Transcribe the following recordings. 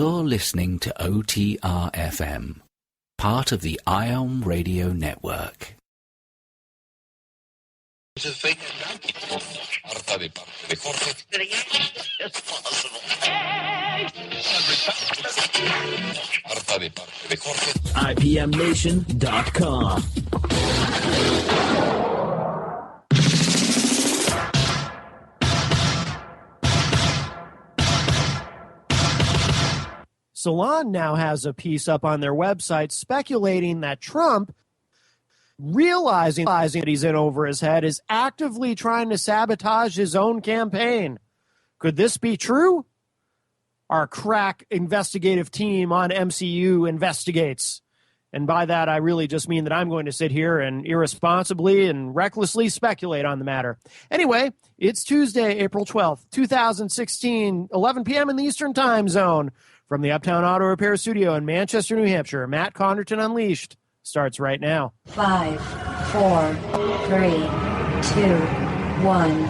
You're listening to OTR-FM, part of the IOM Radio Network. IPMNation.com. Salon now has a piece up on their website speculating that Trump, realizing that he's in over his head, is actively trying to sabotage his own campaign. Could this be true? Our crack investigative team on MCU investigates. And by that, I really just mean that I'm going to sit here and irresponsibly and recklessly speculate on the matter. Anyway, it's Tuesday, April 12th, 2016, 11 p.m. in the Eastern Time Zone. From the Uptown Auto Repair Studio in Manchester, New Hampshire, Matt Connarton Unleashed starts right now. 5, 4, 3, 2, 1.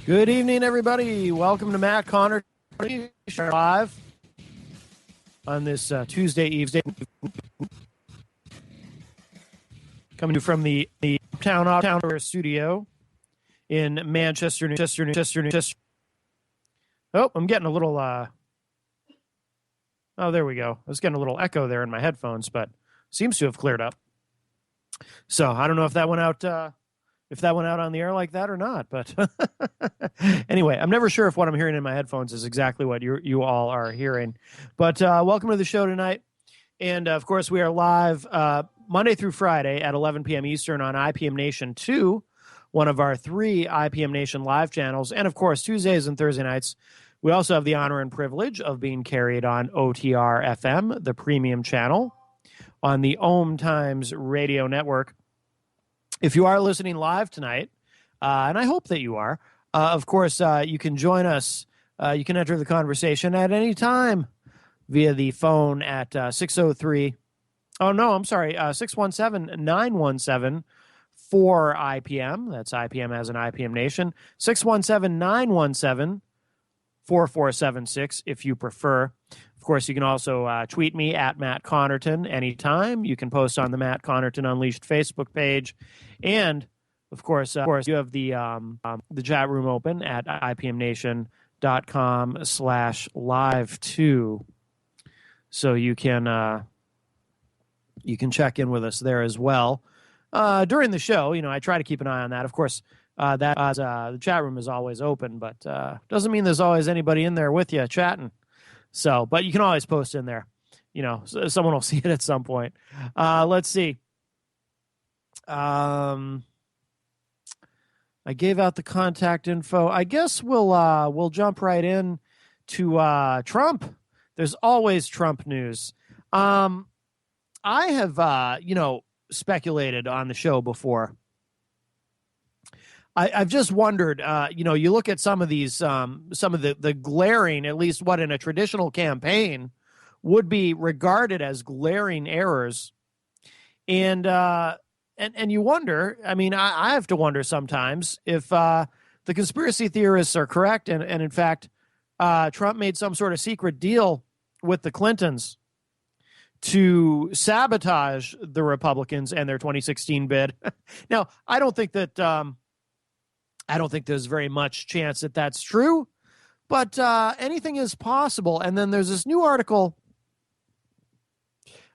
Good evening, everybody. Welcome to Matt Connarton Live on this Tuesday evening. Coming from the Uptown Auto Studio in Manchester, New Hampshire. Oh, I'm getting a little... Oh, there we go. I was getting a little echo there in my headphones, but seems to have cleared up. So I don't know if that went out... if that went out on the air like that or not, but anyway, I'm never sure if what I'm hearing in my headphones is exactly what you all are hearing. But welcome to the show tonight. And, of course, we are live Monday through Friday at 11 p.m. Eastern on IPM Nation 2, one of our 3 IPM Nation live channels. And, of course, Tuesdays and Thursday nights, we also have the honor and privilege of being carried on OTR-FM, the premium channel, on the OMTimes radio network. If you are listening live tonight, and I hope that you are, of course, you can join us. You can enter the conversation at any time via the phone at 617-917-4IPM. That's IPM as an IPM Nation. 617-917-4476 if you prefer. Of course, you can also tweet me at Matt Connarton anytime. You can post on the Matt Connarton Unleashed Facebook page. And, of course, you have the chat room open at ipmnation.com/live2. So you can check in with us there as well. During the show, I try to keep an eye on that. Of course, the chat room is always open, but doesn't mean there's always anybody in there with you chatting. So, but you can always post in there. Someone will see it at some point. Let's see. I gave out the contact info. I guess we'll jump right in to Trump. There's always Trump news. I have speculated on the show before. I've just wondered, you look at some of these, some of the glaring, at least what in a traditional campaign would be regarded as glaring errors. And you wonder, I have to wonder sometimes if the conspiracy theorists are correct. And in fact, Trump made some sort of secret deal with the Clintons to sabotage the Republicans and their 2016 bid. Now, I don't think there's very much chance that that's true, but anything is possible. And then there's this new article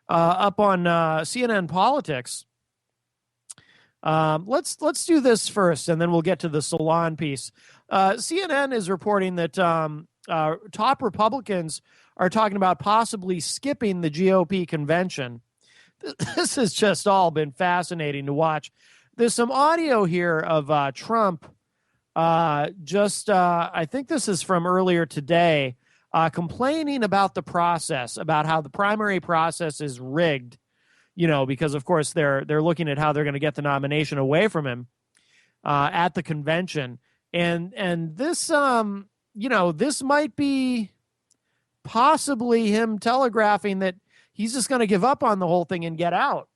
up on CNN Politics. Let's do this first, and then we'll get to the Salon piece. CNN is reporting that top Republicans are talking about possibly skipping the GOP convention. This has just all been fascinating to watch. There's some audio here of Trump I think this is from earlier today, complaining about the process, about how the primary process is rigged, because of course they're looking at how they're going to get the nomination away from him at the convention. And this, this might be possibly him telegraphing that he's just going to give up on the whole thing and get out.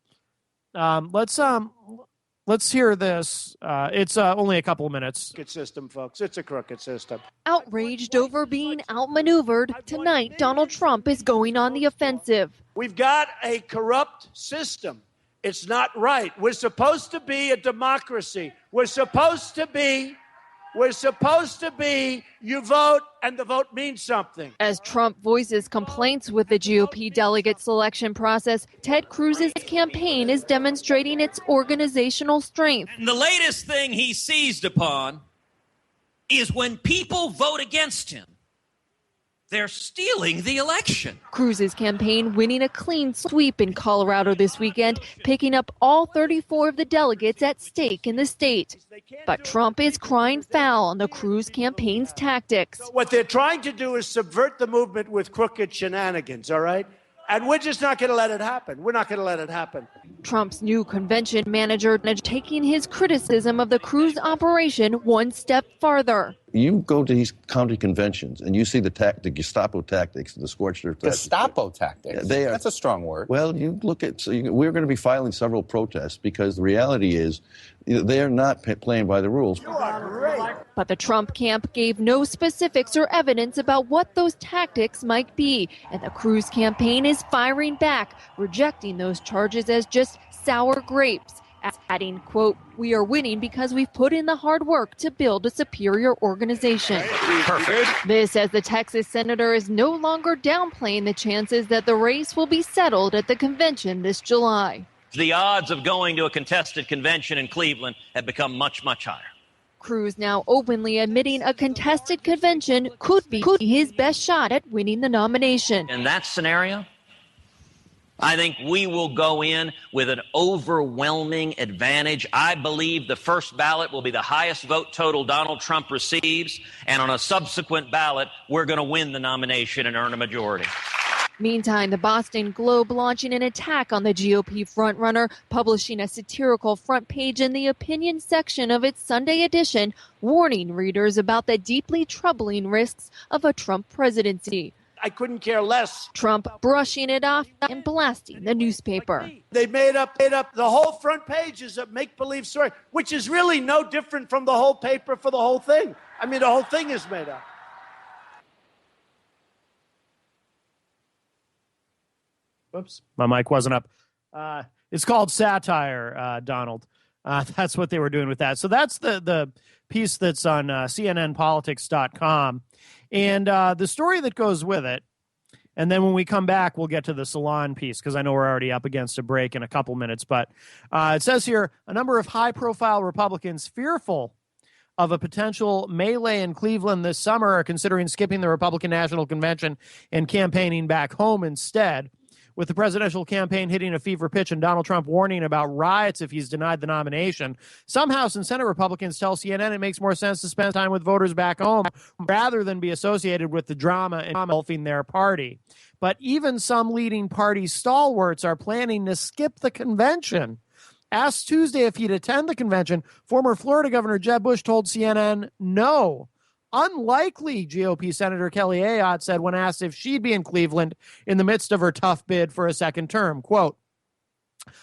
Let's hear this. It's only a couple of minutes. Crooked system, folks. It's a crooked system. Outraged over being outmaneuvered, tonight Donald Trump is going on the offensive. We've got a corrupt system. It's not right. We're supposed to be a democracy. We're supposed to be, you vote and the vote means something. As Trump voices complaints with the GOP delegate selection process, Ted Cruz's campaign is demonstrating its organizational strength. And the latest thing he seized upon is when people vote against him, they're stealing the election. Cruz's campaign winning a clean sweep in Colorado this weekend, picking up all 34 of the delegates at stake in the state. But Trump is crying foul on the Cruz campaign's tactics. What they're trying to do is subvert the movement with crooked shenanigans, all right? And we're just not going to let it happen. We're not going to let it happen. Trump's new convention manager taking his criticism of the Cruz operation one step farther. You go to these county conventions and you see the Gestapo tactics, the scorched earth tactics. Gestapo tactics? They are, that's a strong word. Well, you look at, we're going to be filing several protests because the reality is they are not playing by the rules. You are great. But the Trump camp gave no specifics or evidence about what those tactics might be. And the Cruz campaign is firing back, rejecting those charges as just sour grapes, adding, quote, "We are winning because we've put in the hard work to build a superior organization." Perfect. This as the Texas senator is no longer downplaying the chances that the race will be settled at the convention this July. The odds of going to a contested convention in Cleveland have become much, much higher. Cruz now openly admitting a contested convention could be his best shot at winning the nomination. In that scenario, I think we will go in with an overwhelming advantage. I believe the first ballot will be the highest vote total Donald Trump receives, and on a subsequent ballot, we're going to win the nomination and earn a majority. Meantime, the Boston Globe launching an attack on the GOP frontrunner, publishing a satirical front page in the opinion section of its Sunday edition, warning readers about the deeply troubling risks of a Trump presidency. I couldn't care less. Trump brushing it off and blasting the newspaper. They made up the whole front page is a make-believe story, which is really no different from the whole paper for the whole thing. I mean, the whole thing is made up. Oops, my mic wasn't up. It's called satire, Donald. That's what they were doing with that. So that's the piece that's on CNNpolitics.com. And the story that goes with it, and then when we come back, we'll get to the salon piece, because I know we're already up against a break in a couple minutes. But it says here, a number of high-profile Republicans fearful of a potential melee in Cleveland this summer are considering skipping the Republican National Convention and campaigning back home instead. With the presidential campaign hitting a fever pitch and Donald Trump warning about riots if he's denied the nomination, some House and Senate Republicans tell CNN it makes more sense to spend time with voters back home rather than be associated with the drama engulfing their party. But even some leading party stalwarts are planning to skip the convention. Asked Tuesday if he'd attend the convention, former Florida Governor Jeb Bush told CNN no. Unlikely, GOP Senator Kelly Ayotte said when asked if she'd be in Cleveland in the midst of her tough bid for a second term. Quote,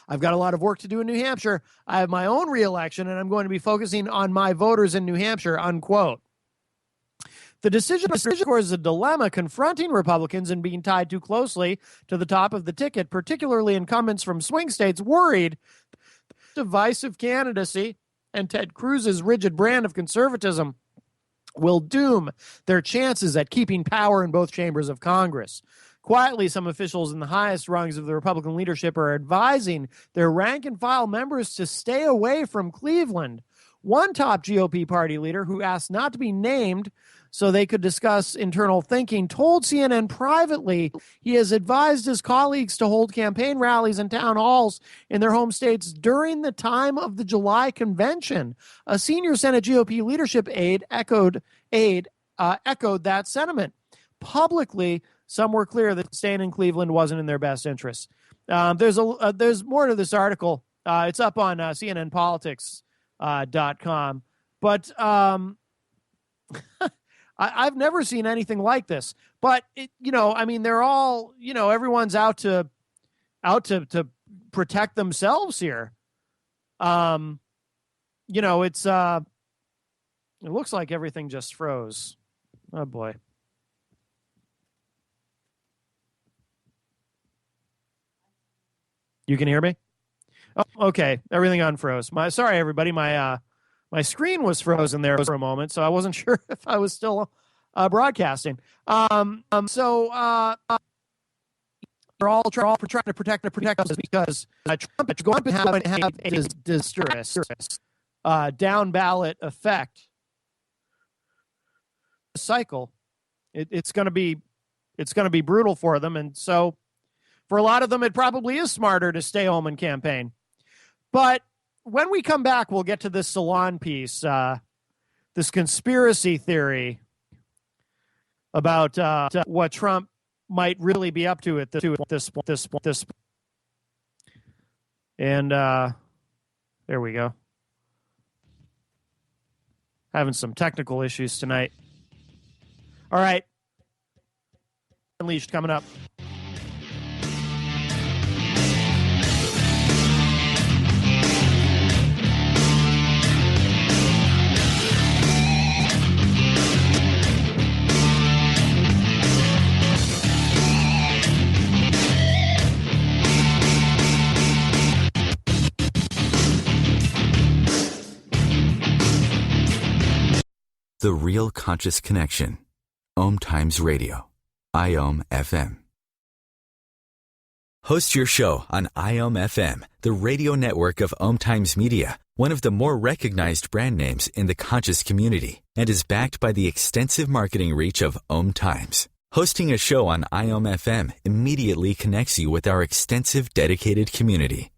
"I've got a lot of work to do in New Hampshire. I have my own reelection, and I'm going to be focusing on my voters in New Hampshire," unquote. The decision, of course, is a dilemma confronting Republicans and being tied too closely to the top of the ticket, particularly incumbents from swing states worried divisive candidacy and Ted Cruz's rigid brand of conservatism will doom their chances at keeping power in both chambers of Congress. Quietly, some officials in the highest rungs of the Republican leadership are advising their rank-and-file members to stay away from Cleveland. One top GOP party leader who asked not to be named so they could discuss internal thinking told CNN privately he has advised his colleagues to hold campaign rallies and town halls in their home states during the time of the July convention. A senior Senate GOP leadership aide echoed that sentiment. Publicly, some were clear that staying in Cleveland wasn't in their best interests. There's more to this article. It's up on CNNpolitics.com. But I've never seen anything like this. But they're all, everyone's out to protect themselves here. It looks like everything just froze. Oh boy. You can hear me? Oh, okay. Everything unfroze. Sorry, everybody. My screen was frozen there for a moment, so I wasn't sure if I was still broadcasting. They're all trying to protect us because Trump is going to have a disastrous down ballot effect cycle. It's going to be brutal for them, and so for a lot of them, it probably is smarter to stay home and campaign. But when we come back, we'll get to this Salon piece, this conspiracy theory about what Trump might really be up to at this. And there we go. Having some technical issues tonight. All right. Unleashed coming up. The Real Conscious Connection. OMTimes Radio. IOM FM. Host your show on IOM FM, the radio network of OMTimes Media, one of the more recognized brand names in the conscious community, and is backed by the extensive marketing reach of OMTimes. Hosting a show on IOM FM immediately connects you with our extensive dedicated community.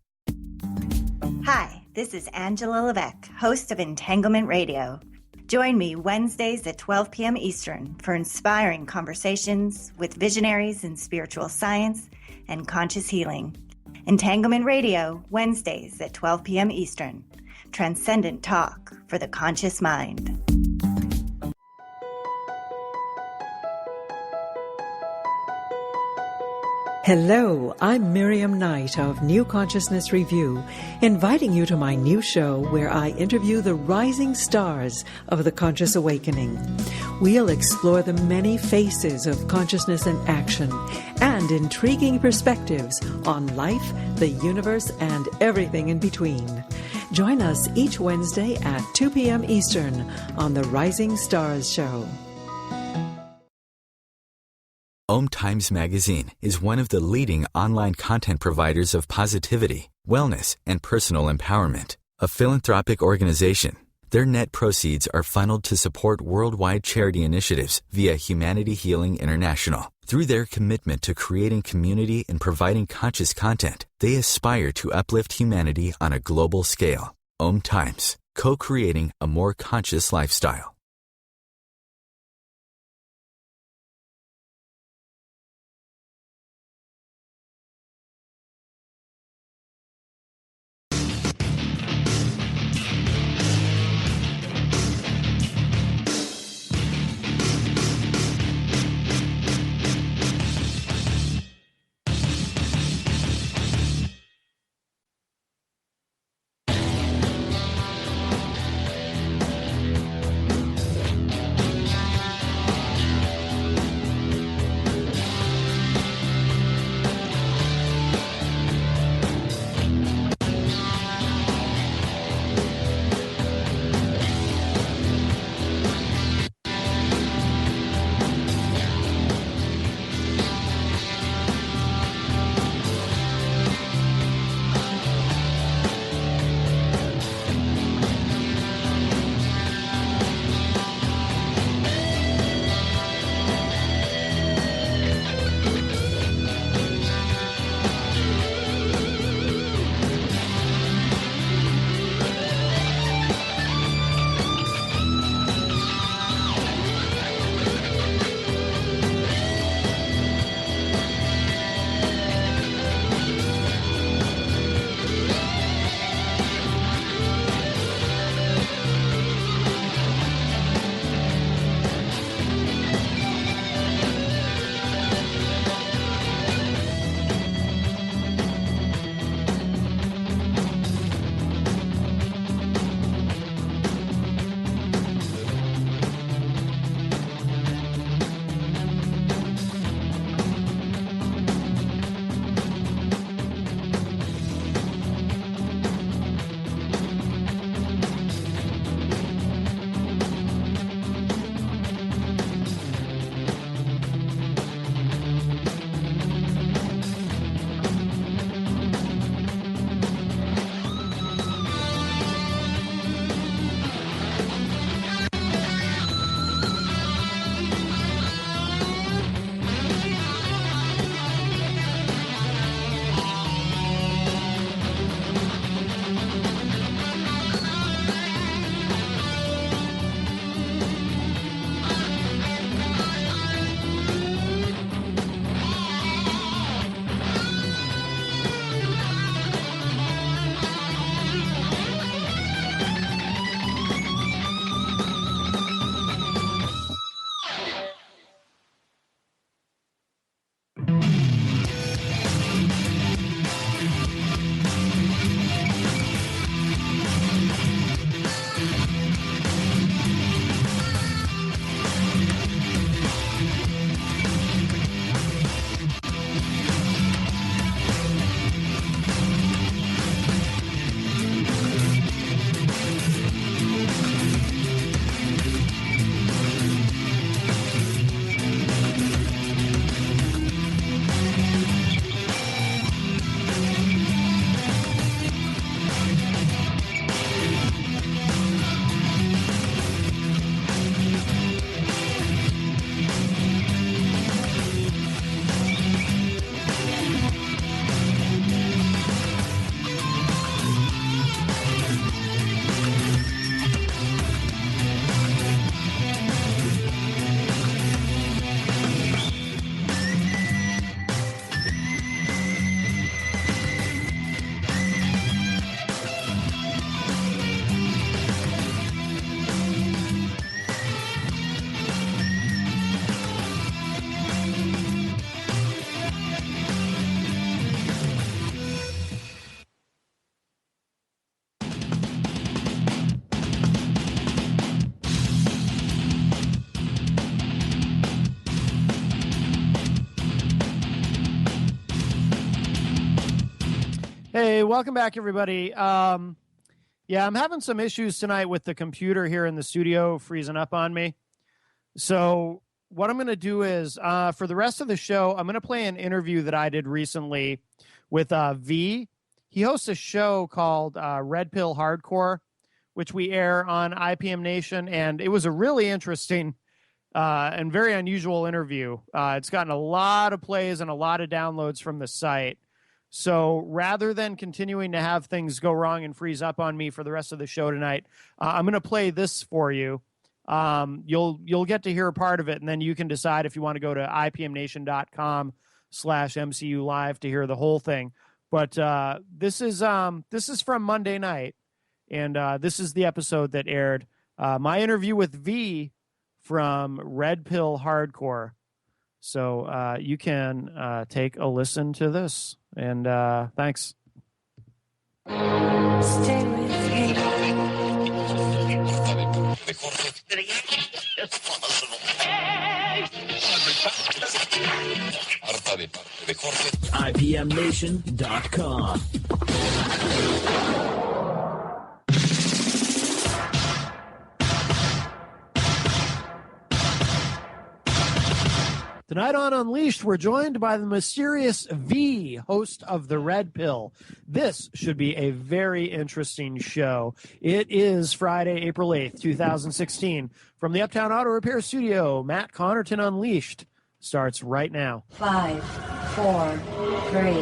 Hi, this is Angela Levesque, host of Entanglement Radio. Join me Wednesdays at 12 p.m. Eastern for inspiring conversations with visionaries in spiritual science and conscious healing. Entanglement Radio, Wednesdays at 12 p.m. Eastern. Transcendent talk for the conscious mind. Hello, I'm Miriam Knight of New Consciousness Review, inviting you to my new show where I interview the rising stars of the conscious awakening. We'll explore the many faces of consciousness in action and intriguing perspectives on life, the universe, and everything in between. Join us each Wednesday at 2 p.m. Eastern on the Rising Stars Show. OMTimes Magazine is one of the leading online content providers of positivity, wellness, and personal empowerment. A philanthropic organization, their net proceeds are funneled to support worldwide charity initiatives via Humanity Healing International. Through their commitment to creating community and providing conscious content, they aspire to uplift humanity on a global scale. OMTimes, co-creating a more conscious lifestyle. Hey, welcome back, everybody. Yeah, I'm having some issues tonight with the computer here in the studio freezing up on me. So what I'm going to do is, for the rest of the show, I'm going to play an interview that I did recently with V. He hosts a show called Red Pill Hardcore, which we air on IPM Nation, and it was a really interesting and very unusual interview. It's gotten a lot of plays and a lot of downloads from the site. So rather than continuing to have things go wrong and freeze up on me for the rest of the show tonight, I'm going to play this for you. You'll get to hear a part of it, and then you can decide if you want to go to ipmnation.com/MCU live to hear the whole thing. But this is from Monday night, and this is the episode that aired. My interview with V from Red Pill Hardcore. So you can take a listen to this, and thanks. Stay with me. IPMNation.com. Tonight on Unleashed, we're joined by the mysterious V, host of The Red Pill. This should be a very interesting show. It is Friday, April 8th, 2016. From the Uptown Auto Repair Studio, Matt Connarton Unleashed starts right now. 5, 4, 3, 2,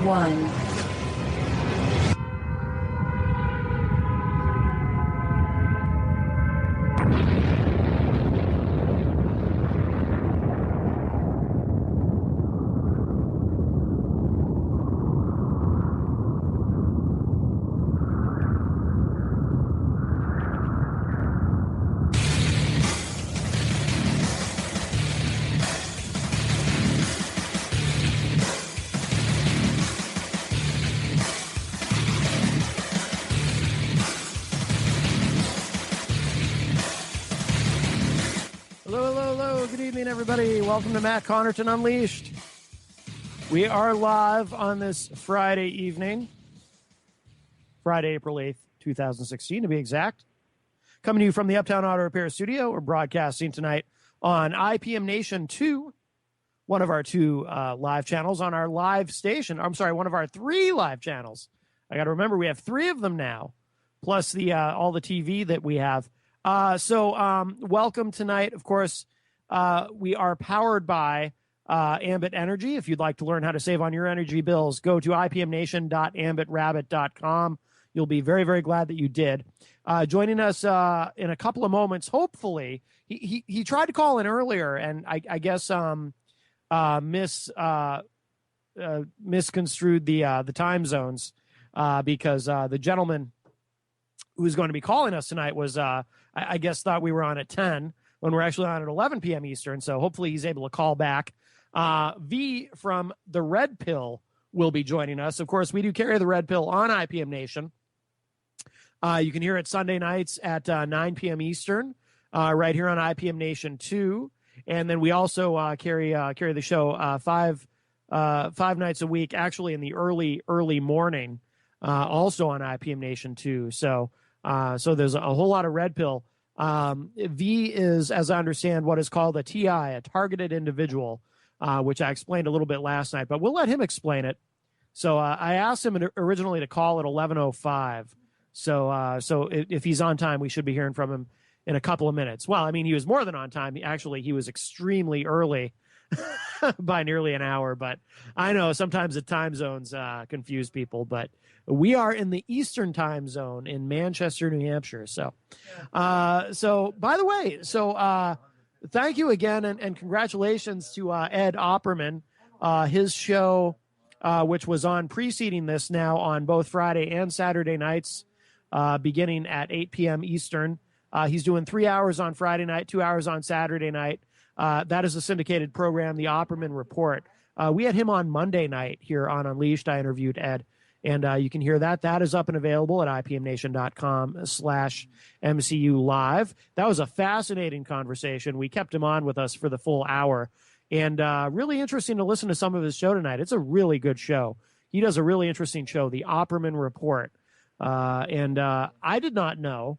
1. Everybody, welcome to Matt Connarton Unleashed. We are live on this Friday evening, Friday, April 8th, 2016 to be exact. Coming to you from the Uptown Auto Repair Studio. We're broadcasting tonight on IPM Nation 2, one of our two live channels on our live station. I'm sorry, one of our three live channels. I got to remember we have three of them now, plus the all the TV that we have. So welcome tonight, of course. We are powered by Ambit Energy. If you'd like to learn how to save on your energy bills, go to ipmnation.ambitrabbit.com. You'll be very, very glad that you did. Joining us in a couple of moments, hopefully. He tried to call in earlier, and I guess misconstrued the time zones because the gentleman who was going to be calling us tonight was, I guess, thought we were on at 10. When we're actually on at 11 p.m. Eastern, so hopefully he's able to call back. V from The Red Pill will be joining us. Of course, we do carry The Red Pill on IPM Nation. You can hear it Sunday nights at 9 p.m. Eastern, right here on IPM Nation 2. And then we also carry the show five nights a week, actually in the early morning, also on IPM Nation 2. So there's a whole lot of Red Pill. V is, as I understand, what is called a TI, a targeted individual, which I explained a little bit last night, but we'll let him explain it. So I asked him originally to call at 11:05. So if he's on time, we should be hearing from him in a couple of minutes. Well, I mean, he was more than on time. Actually, he was extremely early by nearly an hour, but I know sometimes the time zones confuse people, but we are in the Eastern time zone in Manchester, New Hampshire. So by the way, thank you again. And congratulations to Ed Opperman, his show, which was on preceding this now on both Friday and Saturday nights, beginning at 8 p.m. Eastern. He's doing 3 hours on Friday night, 2 hours on Saturday night. That is a syndicated program, the Opperman Report. We had him on Monday night here on Unleashed. I interviewed Ed, and you can hear that. That is up and available at ipmnation.com/MCU live. That was a fascinating conversation. We kept him on with us for the full hour, and really interesting to listen to some of his show tonight. It's a really good show. he does a really interesting show, the Opperman Report. And I did not know.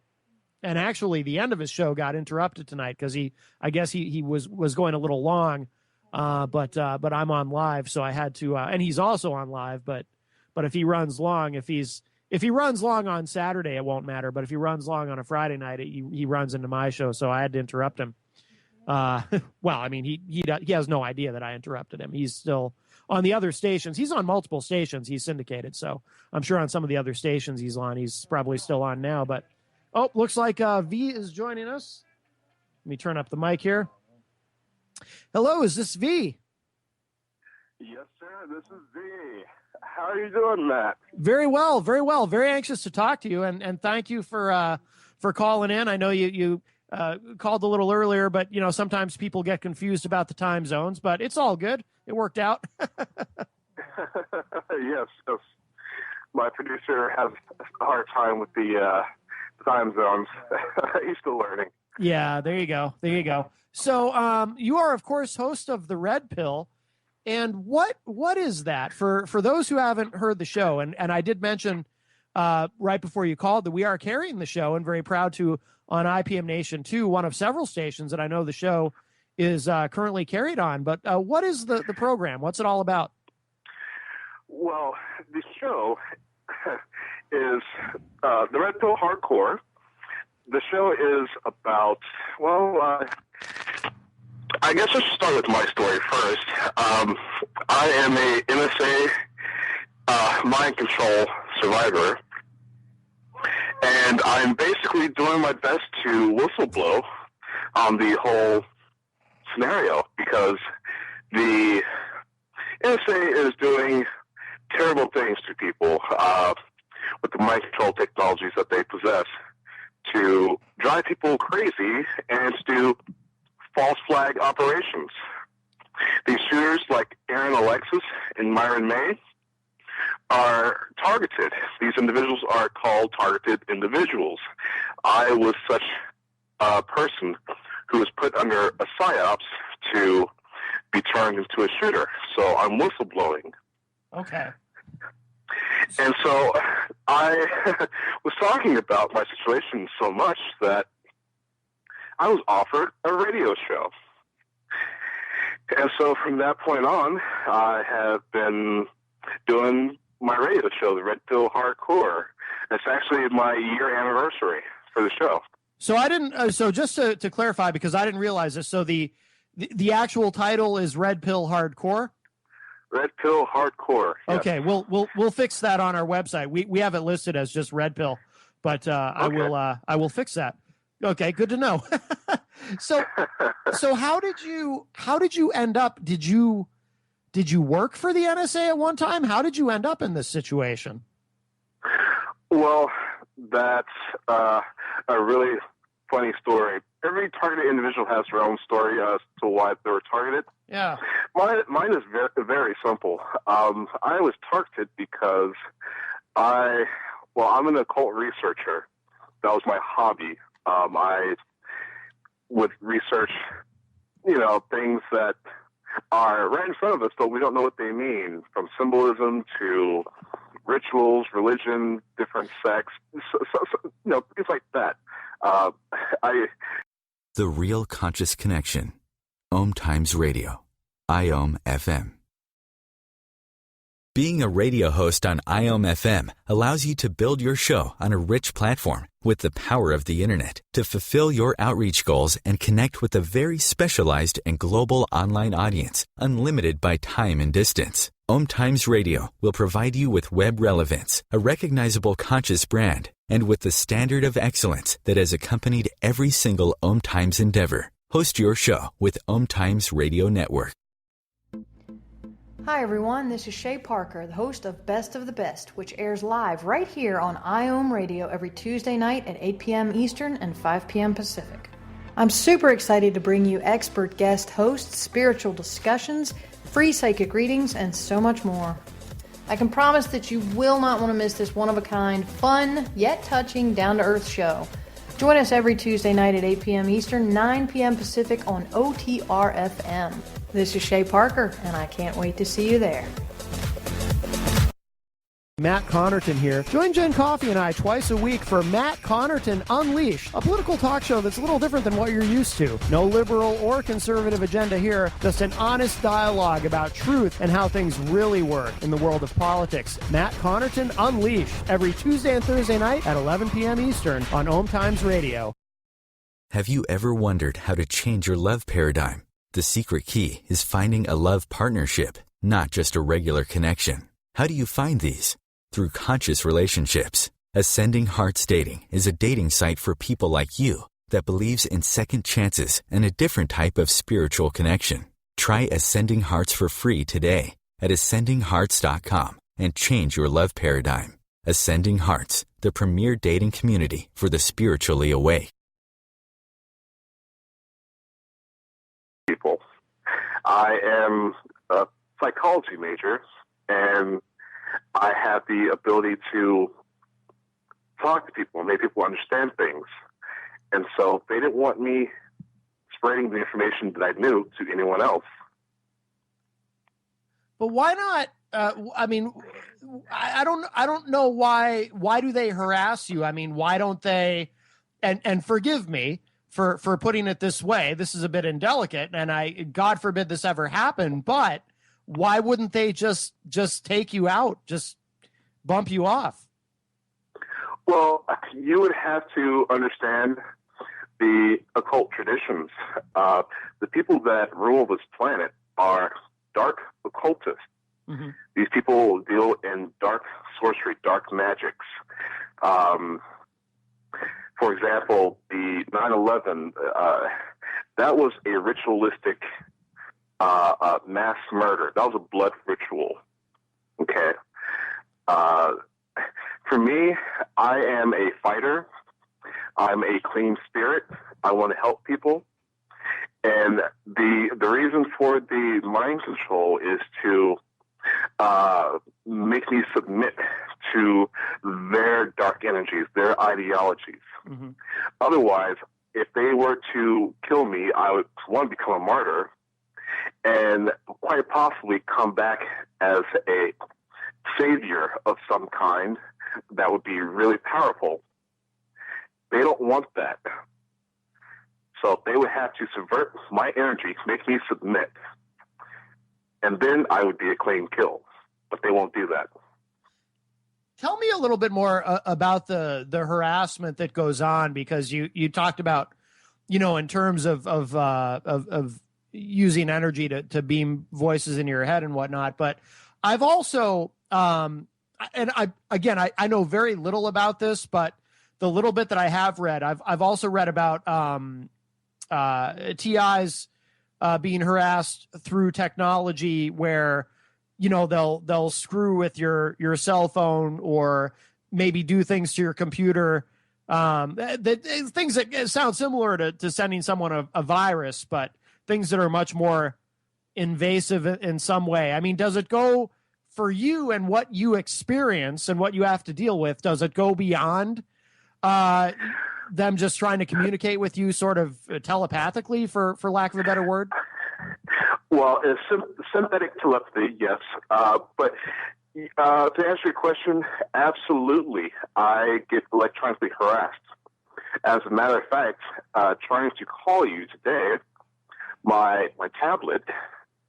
And actually, the end of his show got interrupted tonight because I guess he was going a little long. But I'm on live, so I had to. And he's also on live. But if he runs long, if he runs long on Saturday, it won't matter. But if he runs long on a Friday night, he runs into my show, so I had to interrupt him. Well, I mean, he has no idea that I interrupted him. He's still on the other stations. He's on multiple stations. He's syndicated, so I'm sure on some of the other stations he's on. He's probably still on now. But looks like V is joining us. Let me turn up the mic here. Hello, is this V? Yes, sir. This is V. How are you doing, Matt? Very well, very well. Very anxious to talk to you, and thank you for calling in. I know you called a little earlier, but sometimes people get confused about the time zones, but it's all good. It worked out. Yes. My producer has a hard time with the time zones. He's still learning. Yeah, there you go. So you are, of course, host of The Red Pill. And what is that for those who haven't heard the show? And I did mention right before you called that we are carrying the show and very proud to on IPM Nation 2, one of several stations that I know the show is currently carried on. But what is the program? What's it all about? Well, the show is The Red Pill Hardcore. The show is about, I guess I should start with my story first. I am a NSA mind control survivor, and I'm basically doing my best to whistleblow on the whole scenario because the NSA is doing terrible things to people with the mind control technologies that they possess to drive people crazy and to do false flag operations. These shooters like Aaron Alexis and Myron May are targeted. These individuals are called targeted individuals. I was such a person who was put under a PSYOPs to be turned into a shooter. So I'm whistleblowing. Okay. And so I was talking about my situation so much that I was offered a radio show. And so from that point on, I have been doing my radio show, The Red Pill Hardcore. It's actually my year anniversary for the show. So I didn't. So just to clarify, because I didn't realize this. So the actual title is Red Pill Hardcore. Red Pill Hardcore. Yes. Okay, we'll fix that on our website. We have it listed as just Red Pill, but okay. I will fix that. Okay, good to know. So how did you end up? Did you work for the NSA at one time? How did you end up in this situation? Well, that's a really funny story. Every targeted individual has their own story as to why they were targeted. Yeah. Mine is very, very simple. I was targeted because I'm an occult researcher. That was my hobby. I would research, things that are right in front of us, but we don't know what they mean, from symbolism to rituals, religion, different sects, things like that. The Real Conscious Connection. OMTimes Radio. IOM FM. Being a radio host on IOM FM allows you to build your show on a rich platform with the power of the internet to fulfill your outreach goals and connect with a very specialized and global online audience, unlimited by time and distance. OMTimes Radio will provide you with web relevance, a recognizable conscious brand, and with the standard of excellence that has accompanied every single OMTimes endeavor. Host your show with OMTimes Radio Network. Hi everyone, this is Shay Parker, the host of Best of the Best, which airs live right here on IOM Radio every Tuesday night at 8 p.m. Eastern and 5 p.m. Pacific. I'm super excited to bring you expert guest hosts, spiritual discussions, free psychic readings, and so much more. I can promise that you will not want to miss this one-of-a-kind, fun, yet touching, down-to-earth show. Join us every Tuesday night at 8 p.m. Eastern, 9 p.m. Pacific on OTR-FM. This is Shay Parker, and I can't wait to see you there. Matt Connarton here. Join Jen Coffey and I twice a week for Matt Connarton Unleashed, a political talk show that's a little different than what you're used to. No liberal or conservative agenda here, just an honest dialogue about truth and how things really work in the world of politics. Matt Connarton Unleashed, every Tuesday and Thursday night at 11 p.m. Eastern on OMTimes Radio. Have you ever wondered how to change your love paradigm? The secret key is finding a love partnership, not just a regular connection. How do you find these? Through conscious relationships. Ascending Hearts Dating is a dating site for people like you that believes in second chances and a different type of spiritual connection. Try Ascending Hearts for free today at ascendinghearts.com and change your love paradigm. Ascending Hearts, the premier dating community for the spiritually awake. People. I am a psychology major, and I have the ability to talk to people and make people understand things. And so they didn't want me spreading the information that I knew to anyone else. But why not? I mean, I don't know why. Why do they harass you? I mean, why don't they? And forgive me for putting it this way. This is a bit indelicate, and God forbid this ever happen. But why wouldn't they just take you out, just bump you off? Well, you would have to understand the occult traditions. The people that rule this planet are dark occultists. Mm-hmm. These people deal in dark sorcery, dark magics. For example, the 9/11, that was a ritualistic mass murder. That was a blood ritual. Okay. For me, I am a fighter. I'm a clean spirit. I want to help people. And the reason for the mind control is to make me submit to their dark energies, their ideologies. Mm-hmm. Otherwise, if they were to kill me, I would, one, become a martyr, and quite possibly come back as a savior of some kind that would be really powerful. They don't want that. So they would have to subvert my energy, make me submit, and then I would be a clean kill. But they won't do that. Tell me a little bit more about the harassment that goes on, because you talked about, in terms of using energy to beam voices in your head and whatnot. But I've also, and I know very little about this, but the little bit that I have read, I've also read about TIs being harassed through technology where, they'll screw with your cell phone or maybe do things to your computer. Things that sound similar to sending someone a virus, but things that are much more invasive in some way. I mean, does it go for you and what you experience and what you have to deal with? Does it go beyond them just trying to communicate with you sort of telepathically, for lack of a better word? Well, it's synthetic telepathy, yes. But to answer your question, absolutely, I get electronically harassed. As a matter of fact, trying to call you today, my tablet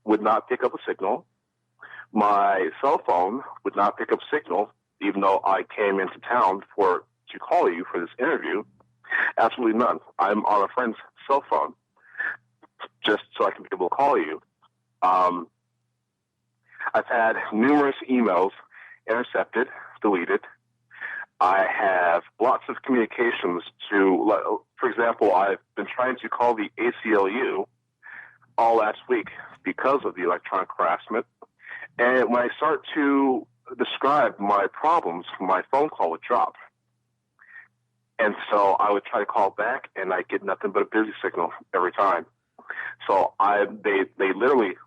would not pick up a signal. My cell phone would not pick up signal, even though I came into town to call you for this interview. Absolutely none. I'm on a friend's cell phone just so I can be able to call you. I've had numerous emails intercepted, deleted. I have lots of communications for example, I've been trying to call the ACLU all last week because of the electronic harassment. And when I start to describe my problems, my phone call would drop. And so I would try to call back, and I get nothing but a busy signal every time. So they literally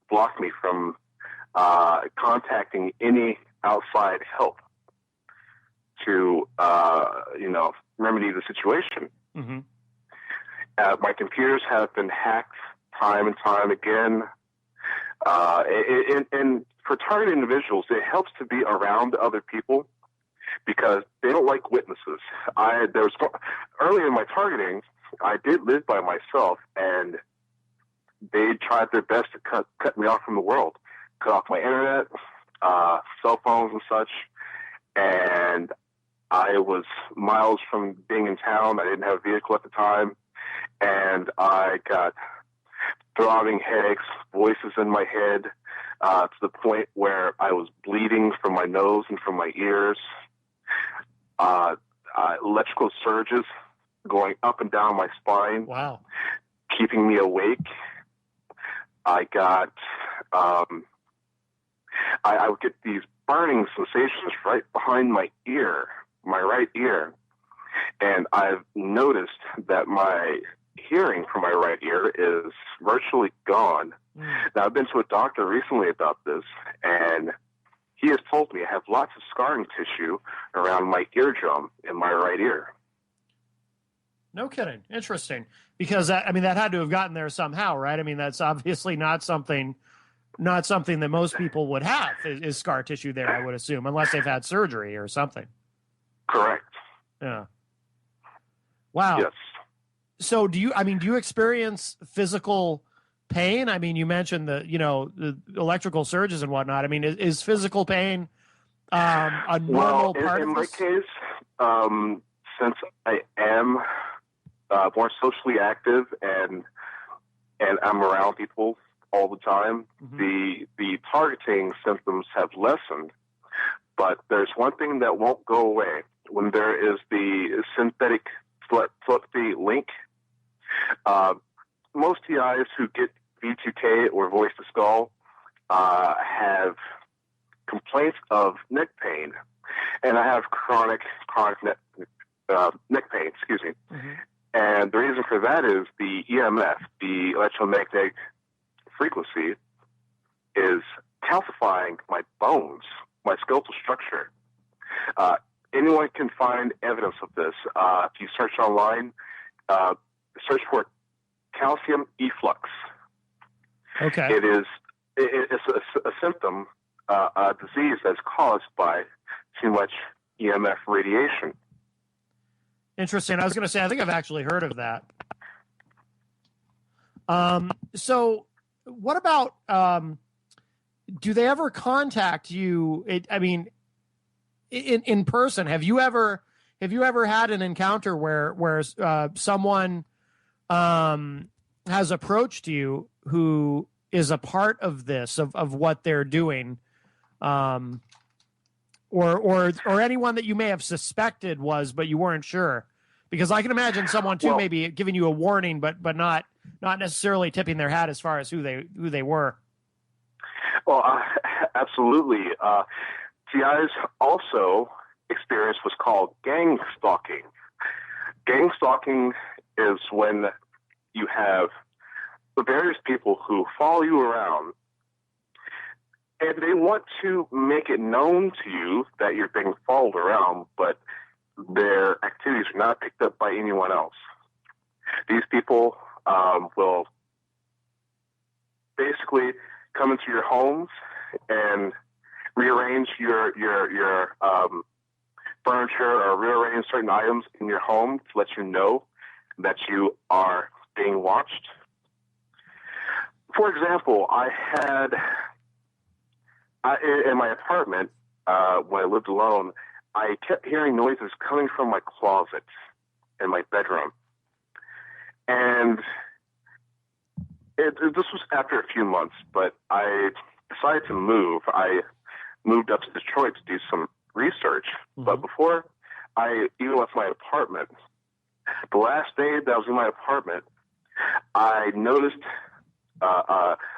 blocked me from contacting any outside help to remedy the situation. Mm-hmm. My computers have been hacked time and time again. And for targeted individuals, it helps to be around other people because they don't like witnesses. Early in my targeting, I did live by myself, and they tried their best to cut me off from the world, cut off my internet, cell phones and such, and I was miles from being in town. I didn't have a vehicle at the time, and I got throbbing headaches, voices in my head, to the point where I was bleeding from my nose and from my ears, electrical surges going up and down my spine, wow, keeping me awake. I got, I would get these burning sensations right behind my ear, my right ear. And I've noticed that my hearing from my right ear is virtually gone. Now, I've been to a doctor recently about this, and he has told me I have lots of scarring tissue around my eardrum in my right ear. No kidding. Interesting. Because that had to have gotten there somehow, right? I mean, that's obviously not something that most people would have is scar tissue there, I would assume, unless they've had surgery or something. Correct. Yeah. Wow. Yes. So do you experience physical pain? I mean, you mentioned the electrical surges and whatnot. I mean, is physical pain a normal part of this? In my case, since I am more socially active and I'm around people all the time, the targeting symptoms have lessened. But there's one thing that won't go away. When there is the synthetic telepathy link, most TIs who get V2K or voice to skull have complaints of neck pain, and I have chronic neck pain. Excuse me. And the reason for that is the EMF, the electromagnetic frequency, is calcifying my bones, my skeletal structure. Anyone can find evidence of this. If you search online, search for calcium efflux. Okay. It's a symptom, a disease that's caused by too much EMF radiation. Interesting. I was going to say, I think I've actually heard of that. So what about, do they ever contact you? In person, have you ever had an encounter where someone has approached you who is a part of this, of what they're doing, or anyone that you may have suspected was, but you weren't sure? Because I can imagine someone too maybe giving you a warning, but not necessarily tipping their hat as far as who they were. Well, absolutely. TIs also experience what's called gang stalking. Gang stalking is when you have various people who follow you around, and they want to make it known to you that you're being followed around, but their activities are not picked up by anyone else. These people will basically come into your homes and rearrange your furniture or rearrange certain items in your home to let you know that you are being watched. For example, I had in my apartment when I lived alone, I kept hearing noises coming from my closet in my bedroom. And this was after a few months, but I decided to move. I moved up to Detroit to do some research. But before I even left my apartment, the last day that I was in my apartment, I noticed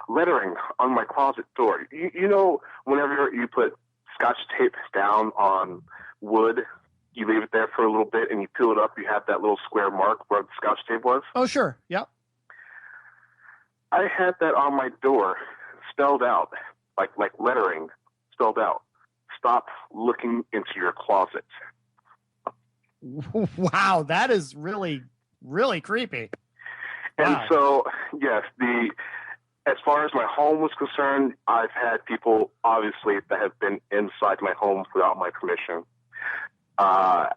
lettering on my closet door. You know, whenever you put Scotch tape down on wood, you leave it there for a little bit and you peel it up, you have that little square mark where the Scotch tape was. Oh, sure. Yep. I had that on my door, spelled out, like lettering, spelled out. Stop looking into your closet. Wow, that is really, really creepy. And wow. So, yes, as far as my home was concerned, I've had people, obviously, that have been inside my home without my permission. I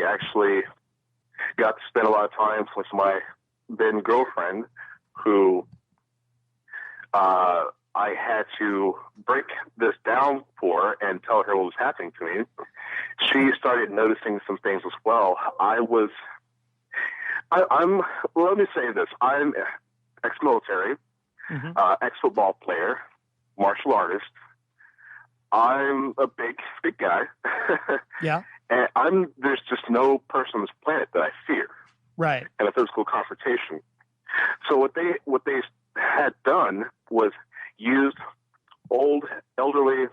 actually got to spend a lot of time with my then girlfriend, who I had to break this down for and tell her what was happening to me. She started noticing some things as well. Let me say this. I'm ex-military, ex-football player, martial artist. I'm a big guy. Yeah. And there's just no person on this planet that I fear. Right. And a physical confrontation. So what they had done was used old, elderly,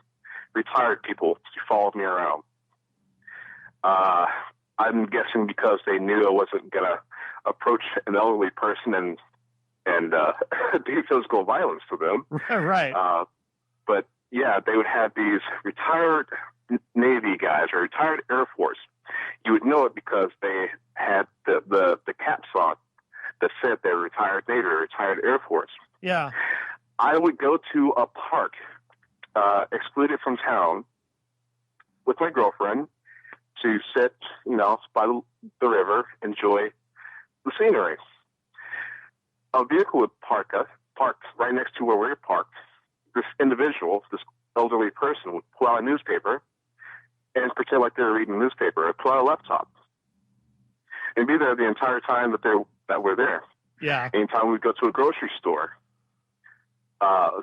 retired people to follow me around. I'm guessing because they knew I wasn't gonna approach an elderly person and do physical violence to them. Right. But yeah, they would have these retired Navy guys or retired Air Force. You would know it because they had the caps on that said they're retired Navy or retired Air Force. Yeah. I would go to a park excluded from town with my girlfriend to sit, by the river, enjoy the scenery. A vehicle would parked right next to where we were parked. This individual, this elderly person, would pull out a newspaper and pretend like they were reading a newspaper, or pull out a laptop, and be there the entire time that we're there. Yeah. Anytime we'd go to a grocery store,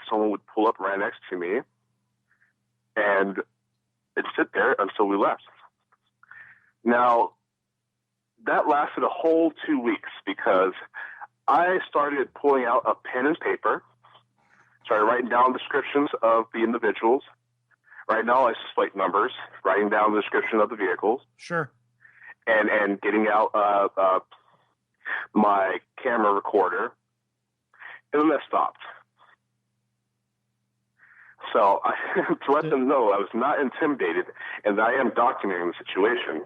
someone would pull up right next to me and sit there until we left. Now, that lasted a whole 2 weeks because I started pulling out a pen and paper, started writing down descriptions of the individuals, writing down license plate numbers, writing down the description of the vehicles. Sure. And getting out my camera recorder, and then that stopped. So to let them know I was not intimidated and that I am documenting the situation,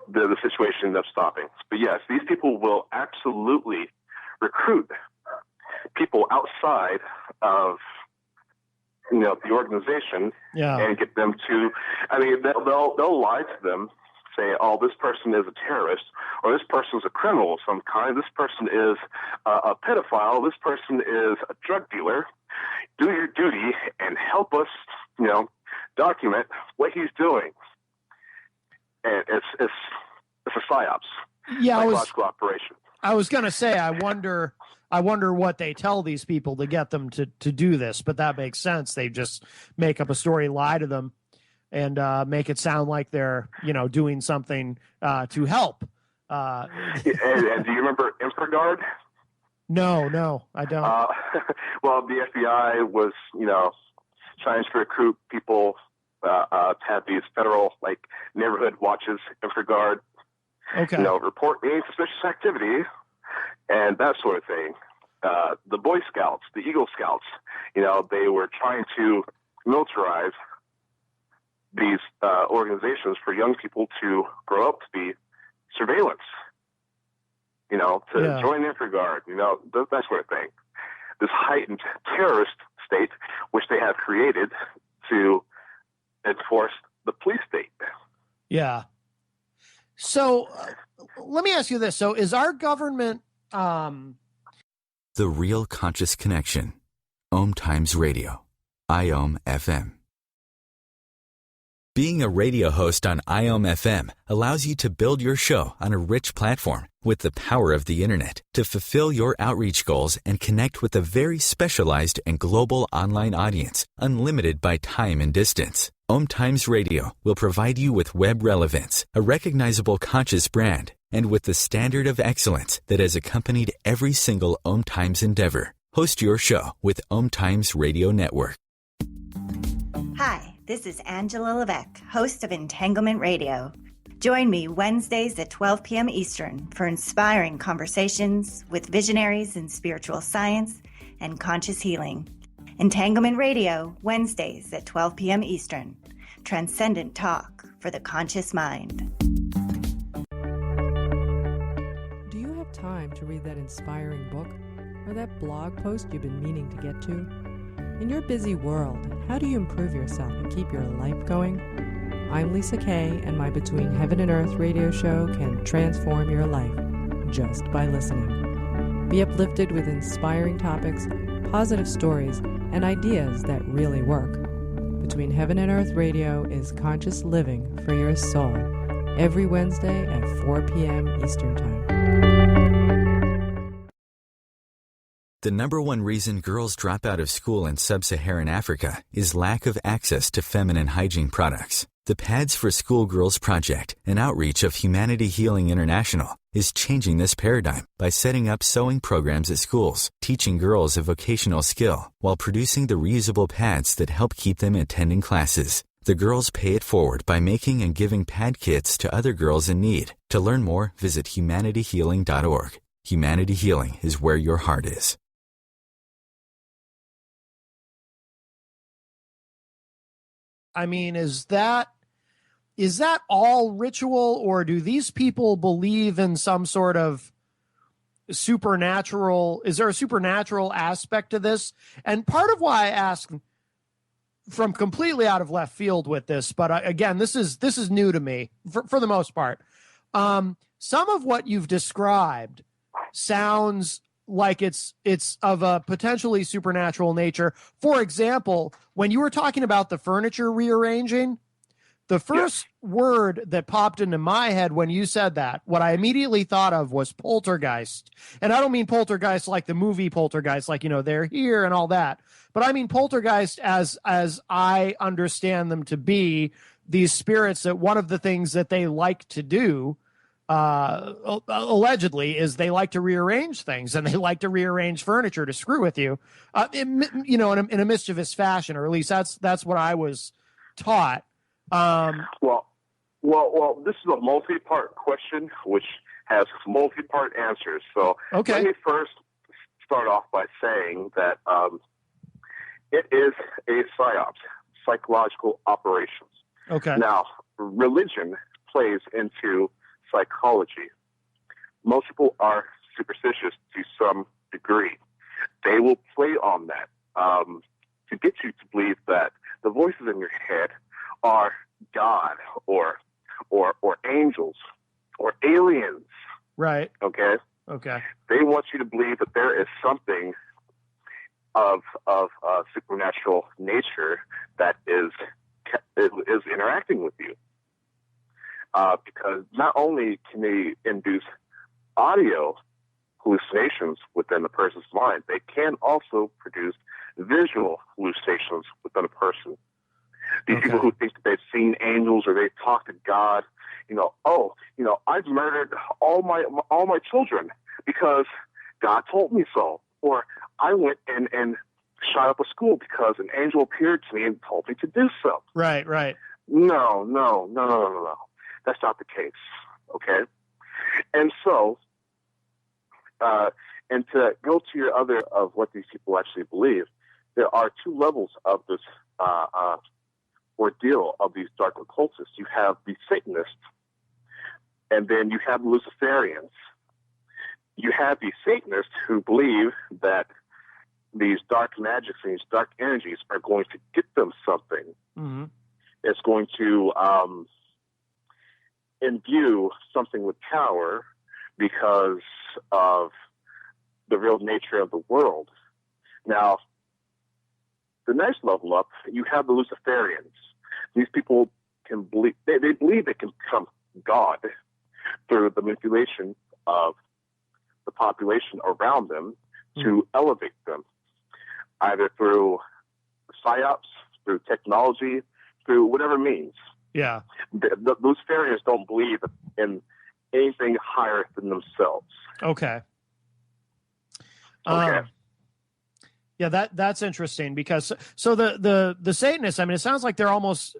the situation ended up stopping. But yes, these people will absolutely recruit people outside of the organization and get them to. I mean, they'll lie to them, say, "Oh, this person is a terrorist, or this person is a criminal of some kind. This person is a pedophile. This person is a drug dealer. Do your duty and help us, document what he's doing." And it's a psyops, psychological operation. I was going to say, I wonder what they tell these people to get them to do this, but that makes sense. They just make up a story, lie to them, and make it sound like they're, doing something to help. And do you remember InfraGard? No, I don't. Well, the FBI was, trying to recruit people to have these federal, neighborhood watches, InfraGard. Okay. Report any suspicious activity and that sort of thing. The Boy Scouts, the Eagle Scouts, they were trying to militarize these organizations for young people to grow up to be surveillance, to join InfraGard, that sort of thing. This heightened terrorist state, which they have created to enforce the police state. Yeah. So let me ask you this. So is our government... The Real Conscious Connection. OMTimes Radio. IOM FM. Being a radio host on IOM FM allows you to build your show on a rich platform with the power of the internet to fulfill your outreach goals and connect with a very specialized and global online audience, unlimited by time and distance. OMTimes Radio will provide you with web relevance, a recognizable conscious brand, and with the standard of excellence that has accompanied every single OMTimes endeavor. Host your show with OMTimes Radio Network. Hi. This is Angela Levesque, host of Entanglement Radio. Join me Wednesdays at 12 p.m. Eastern for inspiring conversations with visionaries in spiritual science and conscious healing. Entanglement Radio, Wednesdays at 12 p.m. Eastern. Transcendent talk for the conscious mind. Do you have time to read that inspiring book? or that blog post you've been meaning to get to? In your busy world, how do you improve yourself and keep your life going? I'm Lisa Kay, and my Between Heaven and Earth radio show can transform your life just by listening. Be uplifted with inspiring topics, positive stories, and ideas that really work. Between Heaven and Earth Radio is conscious living for your soul, every Wednesday at 4 p.m. Eastern Time. The number one reason girls drop out of school in sub-Saharan Africa is lack of access to feminine hygiene products. The Pads for Schoolgirls Project, an outreach of Humanity Healing International, is changing this paradigm by setting up sewing programs at schools, teaching girls a vocational skill, while producing the reusable pads that help keep them attending classes. The girls pay it forward by making and giving pad kits to other girls in need. To learn more, visit humanityhealing.org. Humanity Healing is where your heart is. I mean, is that all ritual, or do these people believe in some sort of supernatural? Is there a supernatural aspect to this? And part of why I ask, from completely out of left field with this, but again, this is new to me for the most part. Some of what you've described sounds like it's of a potentially supernatural nature. For example, when you were talking about the furniture rearranging, the first word that popped into my head when you said that, what I immediately thought of was poltergeist. And I don't mean poltergeist like the movie Poltergeist, like, they're here and all that. But I mean poltergeist as I understand them to be, these spirits that one of the things that they like to do, allegedly, is they like to rearrange things, and they like to rearrange furniture to screw with you, in a mischievous fashion, or at least that's what I was taught. Well, this is a multi-part question, which has multi-part answers. So let me first start off by saying that it is a psyops, psychological operations. Okay. Now, religion plays into psychology. Most people are superstitious to some degree. They will play on that to get you to believe that the voices in your head are God or angels or aliens. Right. Okay. They want you to believe that there is something of supernatural nature that is interacting with you. Because not only can they induce audio hallucinations within the person's mind, they can also produce visual hallucinations within a person. These people who think that they've seen angels or they've talked to God, I've murdered all my children because God told me so. Or I went and shot up a school because an angel appeared to me and told me to do so. Right. No. That's not the case, okay? And so, and to go to your other of what these people actually believe, there are two levels of this ordeal of these dark occultists. You have the Satanists, and then you have the Luciferians. You have the Satanists who believe that these dark magics and these dark energies are going to get them something. Mm-hmm. It's going to imbue something with power because of the real nature of the world. Now, the next level up, you have the Luciferians. These people can believe, they believe they can become God through the manipulation of the population around them to elevate them, either through psyops, through technology, through whatever means. Yeah. The Luciferians don't believe in anything higher than themselves. Okay. Yeah, that's interesting because so the Satanists, I mean, it sounds like they're almost,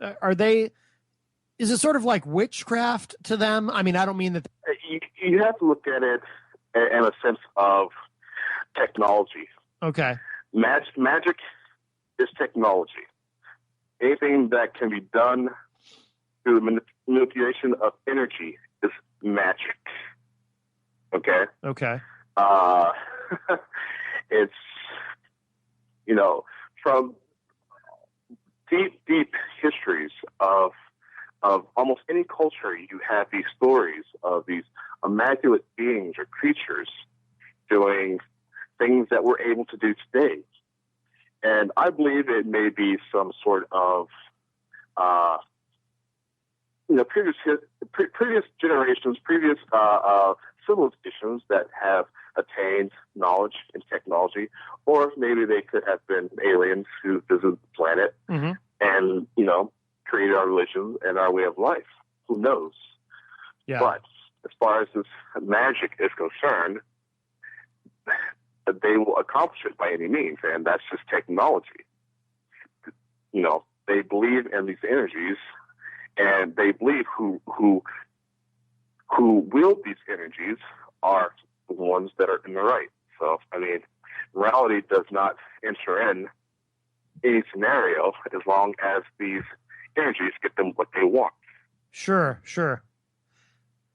is it sort of like witchcraft to them? I mean, I don't mean that. You have to look at it in a sense of technology. Okay. Magic is technology. Anything that can be done through the manipulation of energy is magic. Okay? Okay. it's, from deep histories of almost any culture, you have these stories of these immaculate beings or creatures doing things that we're able to do today. And I believe it may be some sort of, previous generations, previous civilizations that have attained knowledge and technology, or maybe they could have been aliens who visited the planet and, created our religion and our way of life. Who knows? Yeah. But as far as this magic is concerned, they will accomplish it by any means, and that's just technology. They believe in these energies, and they believe who wield these energies are the ones that are in the right. So, morality does not enter in any scenario as long as these energies get them what they want. Sure.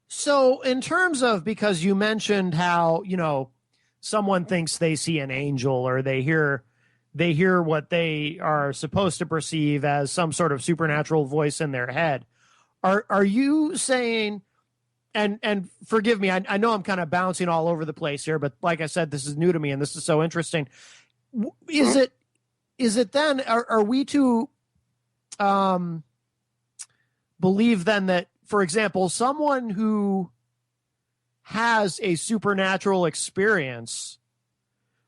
So in terms of, because you mentioned how, someone thinks they see an angel, or they hear what they are supposed to perceive as some sort of supernatural voice in their head. Are you saying, and forgive me, I know I'm kind of bouncing all over the place here, but like I said, this is new to me and this is so interesting. Is it then, are we to believe then that, for example, someone who has a supernatural experience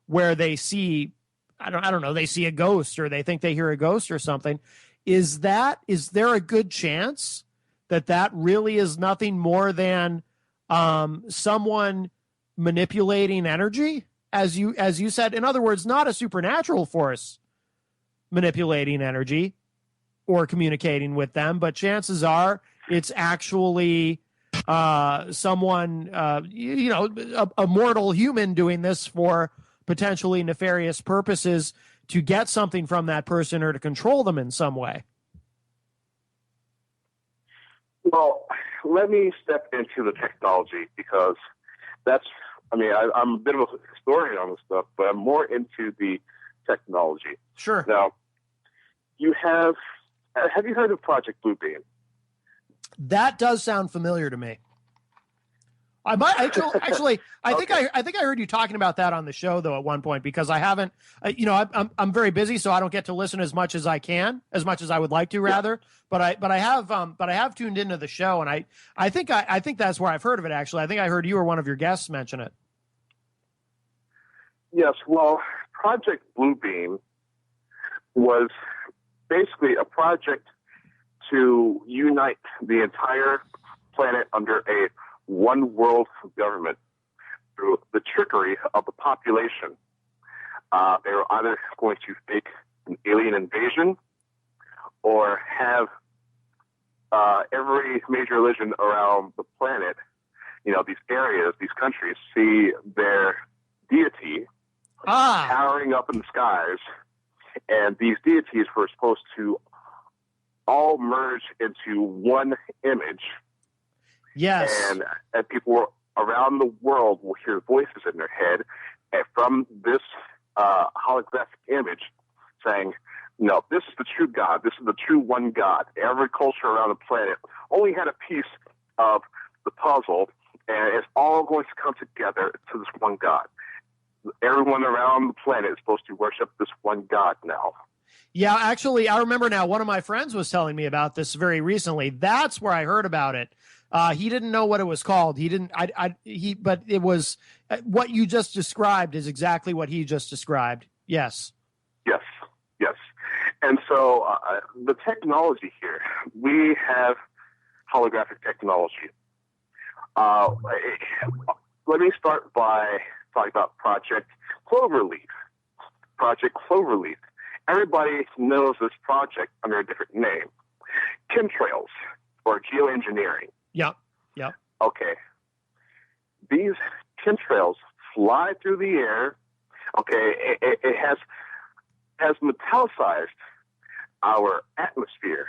where they see, I don't know, they see a ghost, or they think they hear a ghost or something, is there a good chance that really is nothing more than someone manipulating energy, as you said? In other words, not a supernatural force manipulating energy or communicating with them, but chances are it's actually someone, a mortal human doing this for potentially nefarious purposes to get something from that person or to control them in some way. Well, let me step into the technology, because I'm a bit of a historian on this stuff, but I'm more into the technology. Sure. Now, have you heard of Project Bluebeam? That does sound familiar to me. I might actually. I think I heard you talking about that on the show though at one point, because I haven't. I'm very busy, so I don't get to listen as much as I would like to, rather. Yeah. But I have tuned into the show, and I think that's where I've heard of it. Actually, I think I heard you or one of your guests mention it. Yes. Well, Project Bluebeam was basically a project to unite the entire planet under a one world government through the trickery of the population. They were either going to fake an alien invasion or have every major religion around the planet, these areas, these countries, see their deity towering up in the skies. And these deities were supposed to all merge into one image. Yes. And people around the world will hear voices in their head, and from this holographic image saying, no, this is the true God. This is the true one God. Every culture around the planet only had a piece of the puzzle, and it's all going to come together to this one God. Everyone around the planet is supposed to worship this one God now. Yeah, actually, I remember now. One of my friends was telling me about this very recently. That's where I heard about it. He didn't know what it was called. He didn't. But it was what you just described is exactly what he just described. Yes. Yes. And so the technology here, we have holographic technology. Let me start by talking about Project Cloverleaf. Project Cloverleaf. Everybody knows this project under a different name. Chemtrails, or geoengineering. Yep. Okay. These chemtrails fly through the air. Okay. It has metallicized our atmosphere.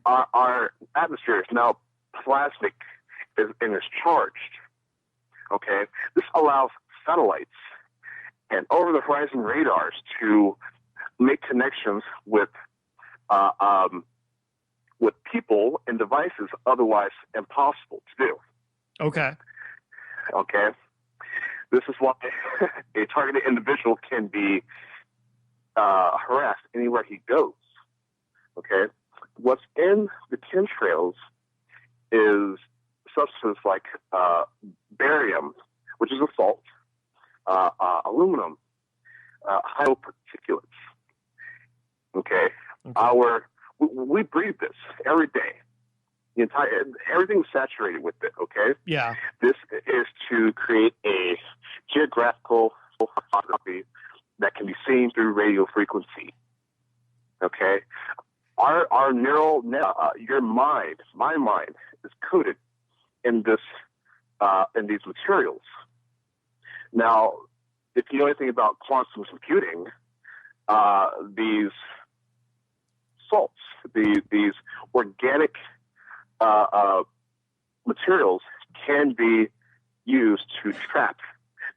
Our atmosphere is now plastic and is charged. Okay. This allows satellites and over-the-horizon radars to make connections with people and devices otherwise impossible to do. Okay. Okay. This is why a targeted individual can be harassed anywhere he goes. Okay. What's in the chemtrails is substances like barium, which is a salt, aluminum, high particulates. Okay. We breathe this every day. Everything's saturated with it. Okay. Yeah. This is to create a geographical photography that can be seen through radio frequency. Okay. Our neural your mind, my mind, is coded in these materials. Now, if you know anything about quantum computing, these salts, these organic materials can be used to trap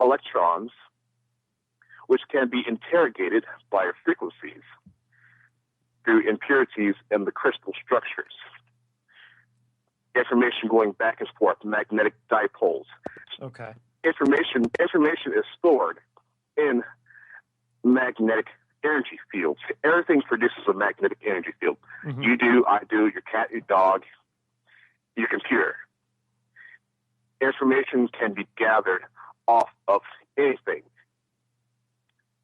electrons, which can be interrogated by frequencies through impurities in the crystal structures. Information going back and forth, magnetic dipoles. Okay. Information is stored in magnetic energy fields. Everything produces a magnetic energy field. Mm-hmm. You do, I do, your cat, your dog, your computer. Information can be gathered off of anything.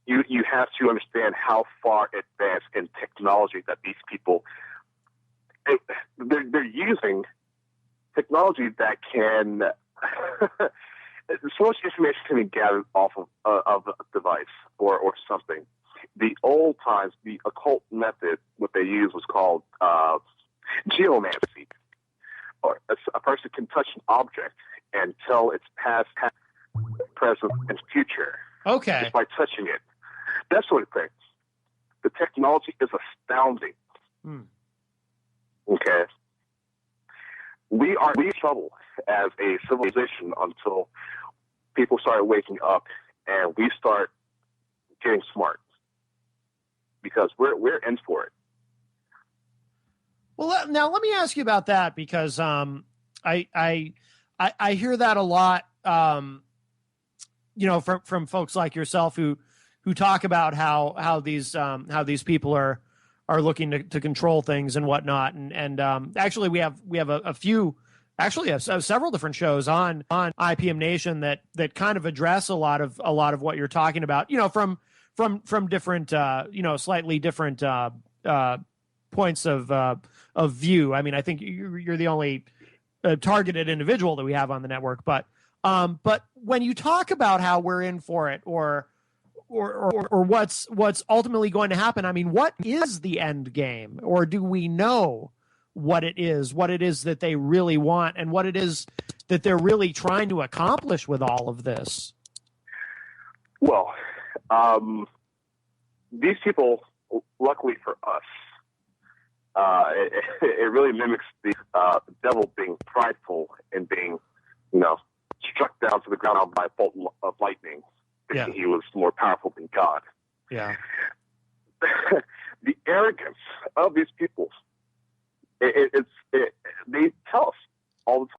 You have to understand how far advanced in technology that these people they're using technology that can so much information can be gathered off of a device or something. The old times, the occult method, what they used was called geomancy. Or a person can touch an object and tell its past, present, and future. Okay. Just by touching it. That sort of thing. The technology is astounding. Okay. We are in trouble as a civilization until people start waking up and we start getting smart. Because we're in for it. Well, now let me ask you about that, because I hear that a lot, from folks like yourself who talk about how these people are looking to control things and whatnot, and actually we have several different shows on IPM Nation that kind of address a lot of what you're talking about, from different slightly different points of view. I mean, I think you're the only targeted individual that we have on the network, but when you talk about how we're in for it, or what's ultimately going to happen, I mean, what is the end game, or do we know what it is that they really want, and what it is that they're really trying to accomplish with all of this? Well, these people, luckily for us, it really mimics the devil being prideful and being, struck down to the ground by a bolt of lightning. Yeah. He was more powerful than God. Yeah. The arrogance of these people, they tell us all the